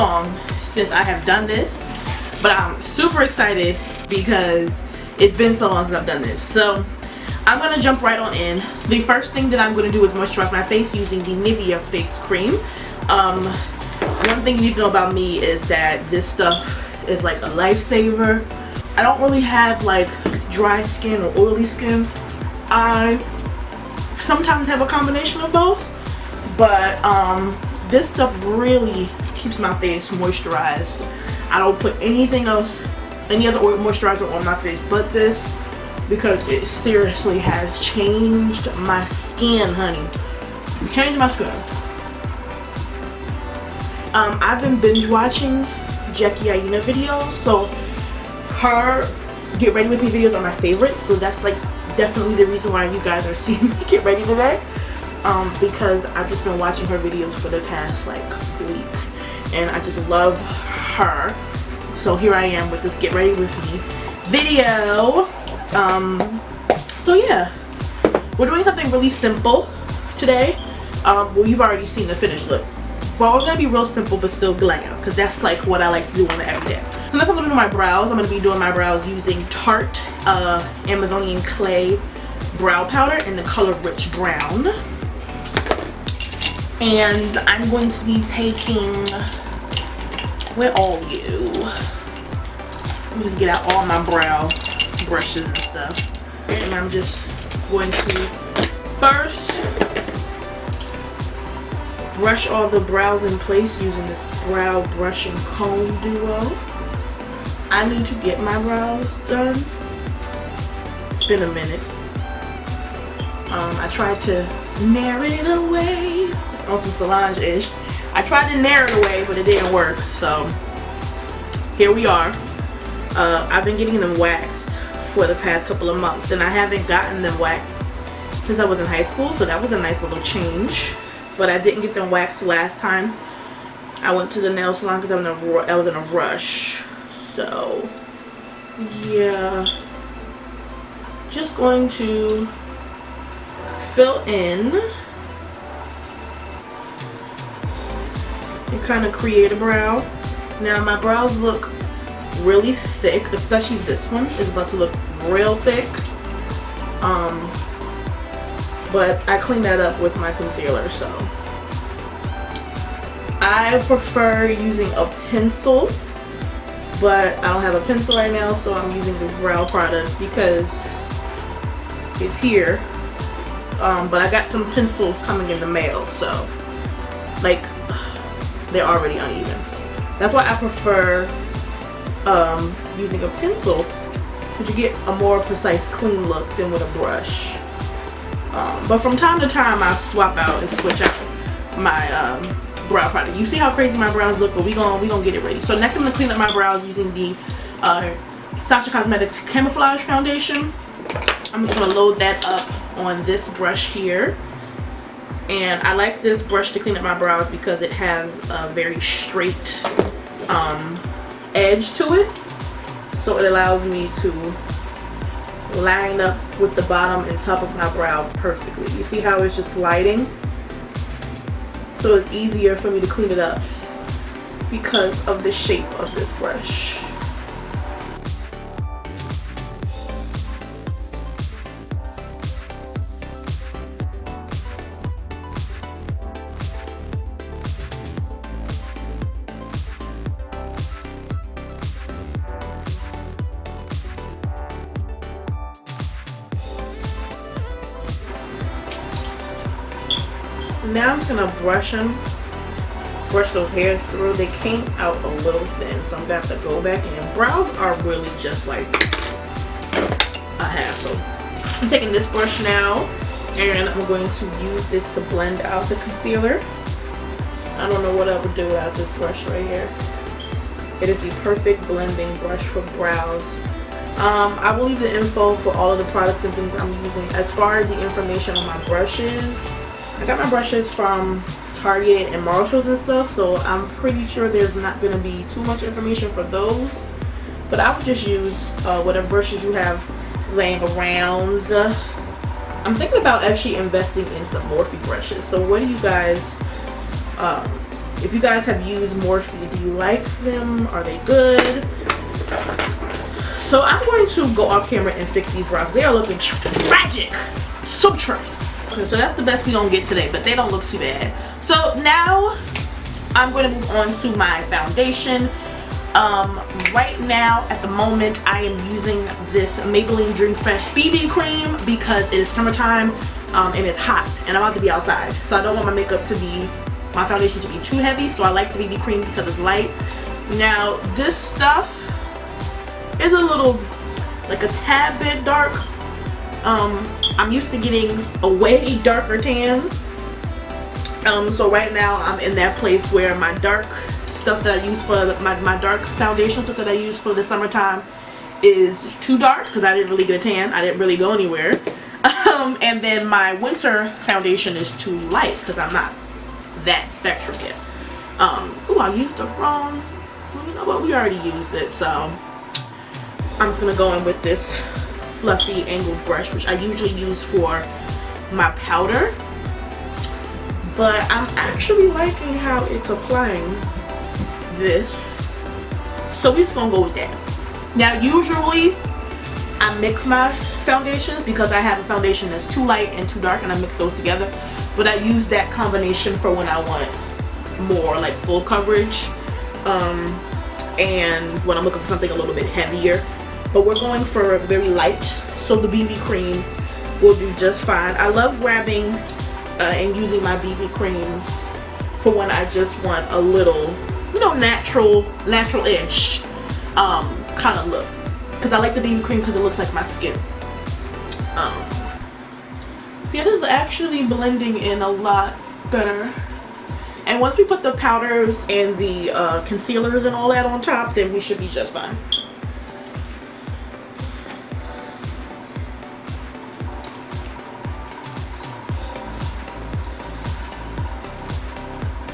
long since I have done this, but I'm super excited because it's been so long since I've done this. So I'm gonna jump right on in. The first thing that I'm gonna do is moisturize my face using the Nivea face cream. One thing you need to know about me is that this stuff is like a lifesaver. I don't really have like dry skin or oily skin. I sometimes have a combination of both, but this stuff really keeps my face moisturized. I don't put anything else, any other oil moisturizer on my face but this, because it seriously has changed my skin, honey. Changed my skin. I've been binge watching Jackie Aina videos, so her get ready with me videos are my favorite, so that's like definitely the reason why you guys are seeing me get ready today, because I've just been watching her videos for the past like week and I just love her. So here I am with this get ready with me video. So yeah, we're doing something really simple today. Well, you've already seen the finished look. Well, we're gonna be real simple but still glam, because that's like what I like to do on the everyday. So next I'm gonna do my brows. I'm gonna be doing my brows using Tarte Amazonian Clay brow powder in the color Rich Brown. And I'm going to be taking, where are you? Let me just get out all my brow brushes and stuff. And I'm just going to first brush all the brows in place using this brow brush and comb duo. I need to get my brows done. It's been a minute. I tried to narrow it away on some Solange-ish. I tried to narrow it away, but it didn't work. So here we are. I've been getting them waxed for the past couple of months, and I haven't gotten them waxed since I was in high school, so that was a nice little change. But I didn't get them waxed last time I went to the nail salon because I was in a rush. So yeah, just going to fill in and kind of create a brow. Now my brows look really thick, especially this one is about to look real thick. But I cleaned that up with my concealer, so I prefer using a pencil, but I don't have a pencil right now, so I'm using this brow product because it's here. But I got some pencils coming in the mail, so like they're already uneven. That's why I prefer using a pencil, because you get a more precise, clean look than with a brush. But from time to time I swap out and switch out my brow product. You see how crazy my brows look, but we gonna get it ready. So next I'm gonna clean up my brows using the Sacha Cosmetics Camouflage Foundation. I'm just gonna load that up on this brush here. And I like this brush to clean up my brows because it has a very straight edge to it. So it allows me to line up with the bottom and top of my brow perfectly. You see how it's just gliding? So it's easier for me to clean it up because of the shape of this brush. Now I'm just gonna brush those hairs through. They came out a little thin, so I'm gonna have to go back in. Brows are really just like a hassle. I'm taking this brush now, and I'm going to use this to blend out the concealer. I don't know what I would do without this brush right here. It is the perfect blending brush for brows. I will leave the info for all of the products and things I'm using. As far as the information on my brushes, I got my brushes from Target and Marshalls and stuff, so I'm pretty sure there's not going to be too much information for those. But I would just use whatever brushes you have laying around. I'm thinking about actually investing in some Morphe brushes. So what do you guys If you guys have used Morphe, do you like them? Are they good? So I'm going to go off camera and fix these brows. They are looking tragic. So tragic. Okay, so that's the best we gonna get today, but they don't look too bad. So now I'm going to move on to my foundation. Right now, at the moment, I am using this Maybelline Dream Fresh BB cream because it is summertime and it's hot and I'm about to be outside. So I don't want my foundation to be too heavy, so I like the BB cream because it's light. Now, this stuff is a little, like a tad bit dark. I'm used to getting a way darker tan. So right now I'm in that place where my dark stuff that I use for my dark foundation stuff that I use for the summertime is too dark because I didn't really get a tan. I didn't really go anywhere. And then my winter foundation is too light because I'm not that spectrum yet. Oh, I used the wrong. Well, you know what? We already used it, so I'm just gonna go in with this fluffy angled brush, which I usually use for my powder. But I'm actually liking how it's applying this, so we're just gonna go with that. Now, usually I mix my foundations because I have a foundation that's too light and too dark, and I mix those together. But I use that combination for when I want more like full coverage, and when I'm looking for something a little bit heavier. But we're going for very light, so the BB cream will do just fine. I love grabbing and using my BB creams for when I just want a little, you know, natural-ish kind of look. Because I like the BB cream because it looks like my skin. So yeah, this is actually blending in a lot better. And once we put the powders and the concealers and all that on top, then we should be just fine.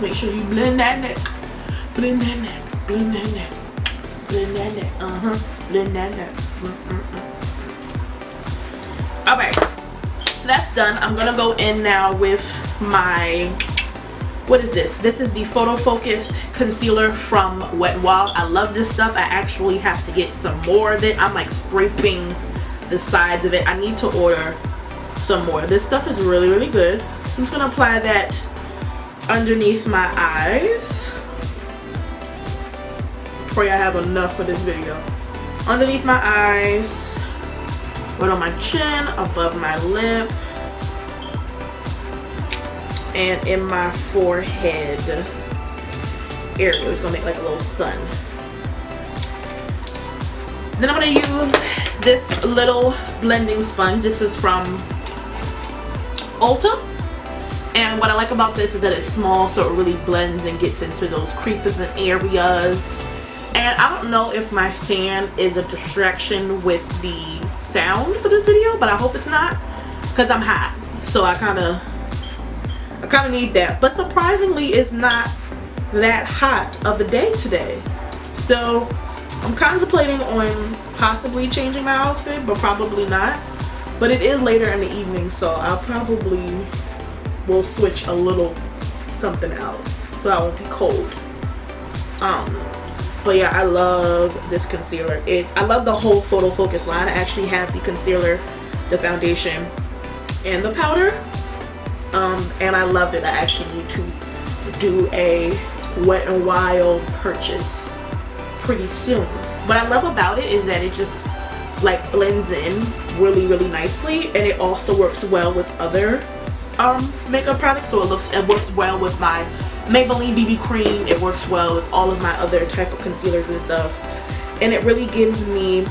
Make sure you blend that neck. Blend that neck. Blend that neck. Blend that neck. Blend that neck. Alright. So that's done. I'm going to go in now with my... What is this? This is the Photo Focused Concealer from Wet n Wild. I love this stuff. I actually have to get some more of it. I'm like scraping the sides of it. I need to order some more. This stuff is really, really good. So I'm just going to apply that underneath my eyes. Pray I have enough for this video. Underneath my eyes, right on my chin, above my lip, and in my forehead area. It's gonna make like a little sun. Then I'm gonna use this little blending sponge. This is from Ulta. And what I like about this is that it's small, so it really blends and gets into those creases and areas. And I don't know if my fan is a distraction with the sound for this video, but I hope it's not, because I'm hot. So I kind of need that. But surprisingly, it's not that hot of a day today. So I'm contemplating on possibly changing my outfit, but probably not. But it is later in the evening, so I'll probably will switch a little something out so I won't be cold. But yeah, I love this concealer. I love the whole Photo Focus line. I actually have the concealer, the foundation, and the powder. And I loved it. I actually need to do a Wet n Wild purchase pretty soon. What I love about it is that it just like blends in really, really nicely, and it also works well with other makeup products. So it works well with my Maybelline BB cream. It works well with all of my other type of concealers and stuff, and it really gives me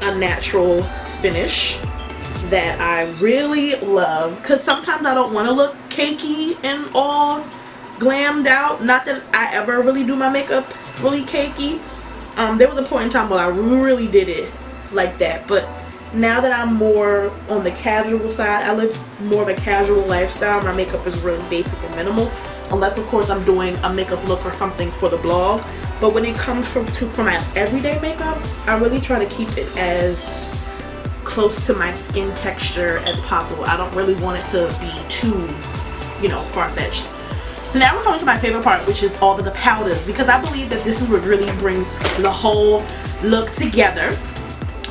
a natural finish that I really love, because sometimes I don't want to look cakey and all glammed out. Not that I ever really do my makeup really cakey. There was a point in time where I really did it like that, but now that I'm more on the casual side, I live more of a casual lifestyle. My makeup is really basic and minimal, unless of course I'm doing a makeup look or something for the blog. But when it comes for my everyday makeup, I really try to keep it as close to my skin texture as possible. I don't really want it to be too, you know, far-fetched. So now we're coming to my favorite part, which is all of the powders, because I believe that this is what really brings the whole look together.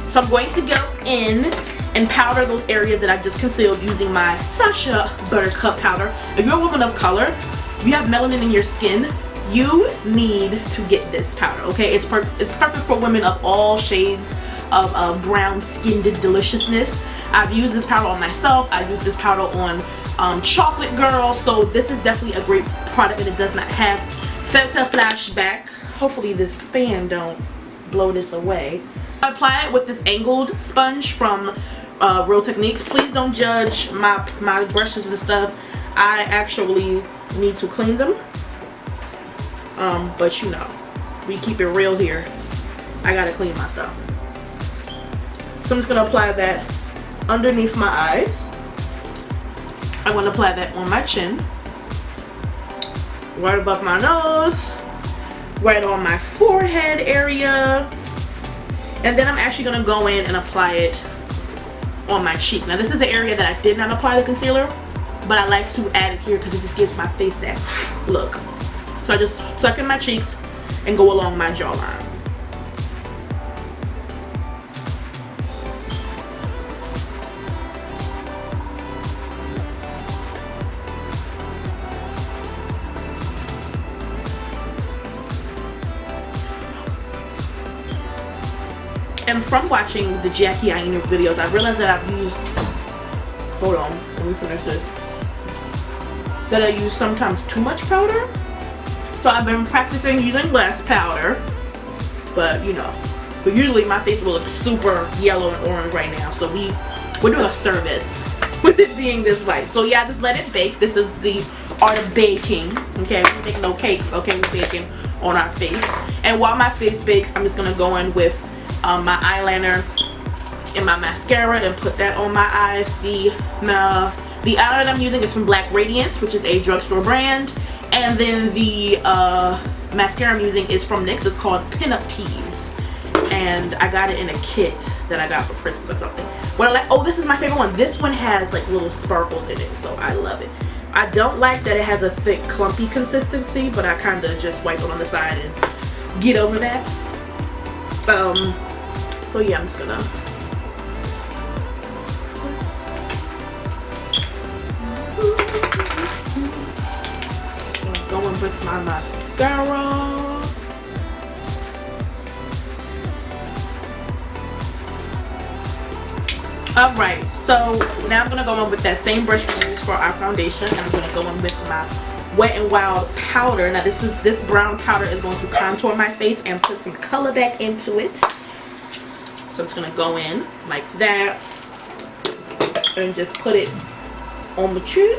So I'm going to go in and powder those areas that I just concealed using my Sasha Buttercup powder. If you're a woman of color, if you have melanin in your skin, you need to get this powder, okay? It's perfect for women of all shades of brown skinned deliciousness. I've used this powder on myself. I've used this powder on Chocolate Girl, so this is definitely a great product, and it does not have filter flashback. Hopefully this fan don't blow this away. I apply it with this angled sponge from Real Techniques. Please don't judge my brushes and stuff. I actually need to clean them, but you know, we keep it real here. I gotta clean my stuff. So I'm just gonna apply that underneath my eyes. I'm going to apply that on my chin, right above my nose, right on my forehead area, and then I'm actually going to go in and apply it on my cheek. Now this is an area that I did not apply the concealer, but I like to add it here because it just gives my face that look. So I just suck in my cheeks and go along my jawline. And from watching the Jackie Aina videos, I realized that I've used, hold on, let me finish this, that I use sometimes too much powder. So I've been practicing using less powder, but you know, but usually my face will look super yellow and orange right now, so we're doing a service with it being this white. So yeah, just let it bake. This is the art of baking, okay? We make no cakes, okay? We're baking on our face. And while my face bakes, I'm just gonna go in with my eyeliner and my mascara and put that on my eyes. The eyeliner I'm using is from Black Radiance, which is a drugstore brand, and then the mascara I'm using is from NYX. It's called Pinup Tease, and I got it in a kit that I got for Christmas or something. What I like, oh, this is my favorite one. This one has like little sparkles in it, so I love it. I don't like that it has a thick clumpy consistency, but I kind of just wipe it on the side and get over that. So yeah, I'm just gonna go in with my mascara. Alright, so now I'm gonna go in with that same brush we used for our foundation, and I'm gonna go in with my Wet n Wild powder. Now this brown powder is going to contour my face and put some color back into it. So I'm just gonna go in like that and just put it on the cheek.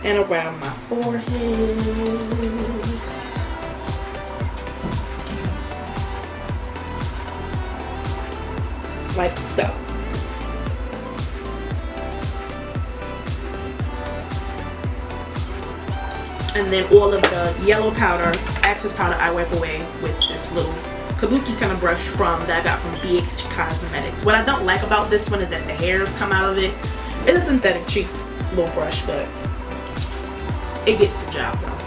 And around my forehead. Like so. And then all of the yellow powder, excess powder, I wipe away with this little kabuki kind of brush that I got from BH Cosmetics. What I don't like about this one is that the hairs come out of it. It's a synthetic cheap little brush, but it gets the job done.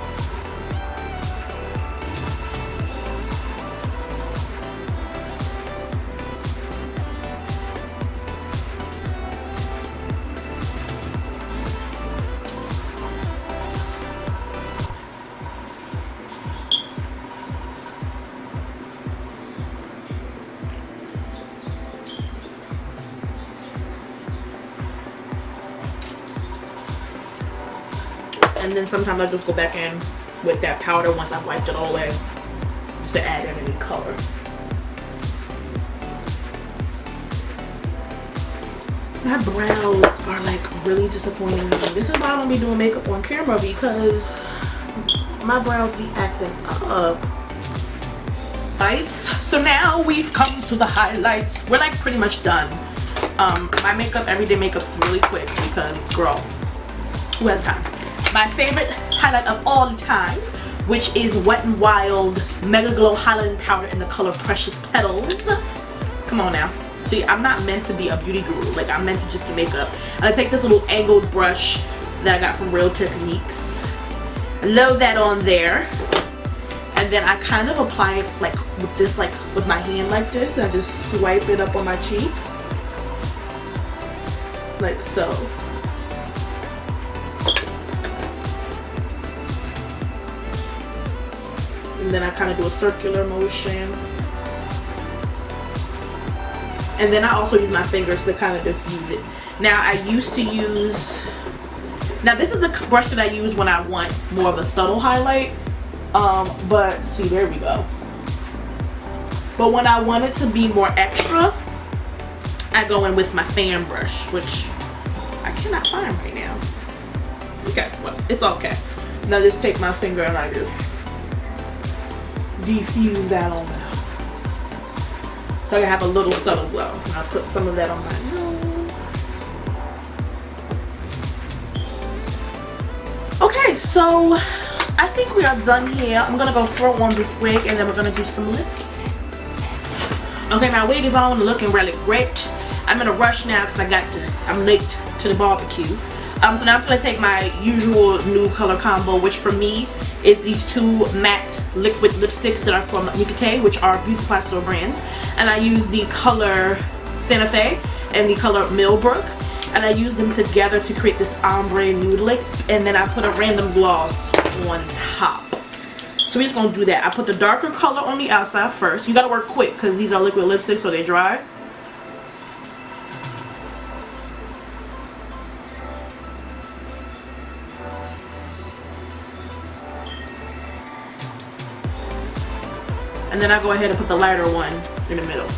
And then sometimes I just go back in with that powder once I've wiped it all away, just to add in any color. My brows are like really disappointing me. This is why I don't be doing makeup on camera, because my brows be acting up. Right? So now we've come to the highlights. We're like pretty much done. My makeup, everyday makeup is really quick because, girl, who has time? My favorite highlight of all time, which is Wet n Wild Mega Glow Highlighting Powder in the color Precious Petals. Come on now. See, I'm not meant to be a beauty guru. Like, I'm meant to just do makeup. And I take this little angled brush that I got from Real Techniques. Load that on there. And then I kind of apply it like with this, like with my hand like this. And I just swipe it up on my cheek. Like so. And then I kind of do a circular motion. And then I also use my fingers to kind of diffuse it. Now I used to use, now this is a brush that I use when I want more of a subtle highlight. But see, there we go. But when I want it to be more extra, I go in with my fan brush, which I cannot find right now. Okay, well, it's okay. Now just take my finger and I just diffuse that on out. So I have a little subtle glow. And I'll put some of that on my nose. Okay, so I think we are done here. I'm gonna go throw on this wig and then we're gonna do some lips. Okay, my wig is on, looking really great. I'm in a rush now because I'm late to the barbecue. So now I'm gonna take my usual nude color combo, which for me is these two matte liquid lipsticks that are from Nika K, which are beauty supply store brands. And I use the color Santa Fe and the color Millbrook. And I use them together to create this ombre nude lip. And then I put a random gloss on top. So we're just gonna do that. I put the darker color on the outside first. You gotta work quick because these are liquid lipsticks, so they dry. And then I go ahead and put the lighter one in the middle.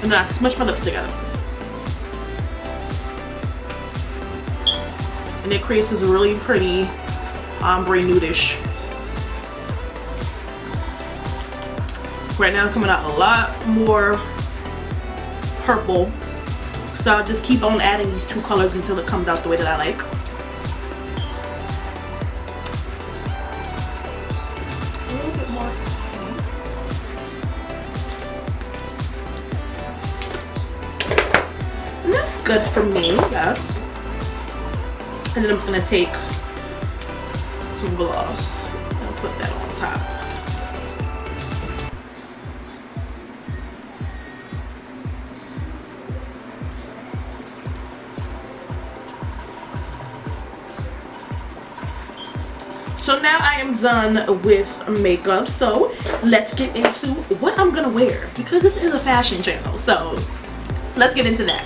And then I smush my lips together. And it creates this really pretty ombre nudish. Right now it's coming out a lot more purple. So I'll just keep on adding these two colors until it comes out the way that I like. Good for me, yes. And then I'm just gonna take some gloss and put that on top. So now I am done with makeup. So let's get into what I'm gonna wear because this is a fashion channel. So let's get into that.